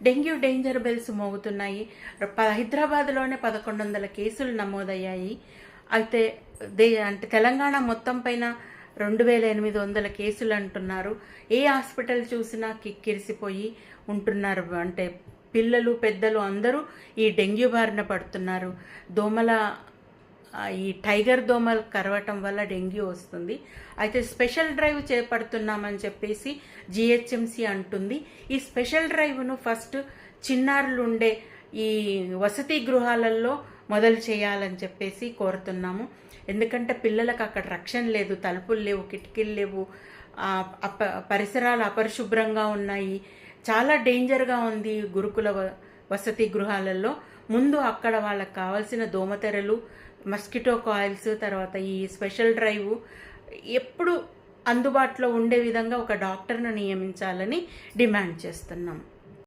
Dengue danger bells మోగుతున్నాయి. హైదరాబాద్లోనే 1100 కేసులు నమోదయ్యాయి. అయితే అంటే తెలంగాణ మొత్తం పైన 2800 కేసులు అంటున్నారు. ఏ హాస్పిటల్ చూసినా కిక్కిరిసిపోయి ఉంటున్నారు. అంటే పిల్లలు పెద్దలు అందరూ ఈ డెంగ్యూ బారిన పడుతున్నారు. ఈ టైగర్ దోమలు కరవటం వల్ల డెంగ్యూ వస్తుంది. అయితే స్పెషల్ డ్రైవ్ చేపడుతున్నామని చెప్పేసి జిహెచ్ఎంసి అంటుంది. ఈ స్పెషల్ డ్రైవ్ను ఫస్ట్ చిన్నారులు ఉండే ఈ వసతి గృహాలలో మొదలు చేయాలని చెప్పేసి కోరుతున్నాము. ఎందుకంటే పిల్లలకు అక్కడ రక్షణ లేదు, తలుపులు లేవు, కిటికీలు లేవు, పరిసరాలు అపరిశుభ్రంగా ఉన్నాయి. చాలా డేంజర్గా ఉంది గురుకుల వసతి గృహాలలో. ముందు అక్కడ వాళ్ళకి కావాల్సిన దోమతెరలు, మస్కిటో కాయిల్స్, తర్వాత ఈ స్పెషల్ డ్రైవ్ ఎప్పుడు అందుబాటులో ఉండే విధంగా ఒక డాక్టర్ను నియమించాలని డిమాండ్ చేస్తున్నాం.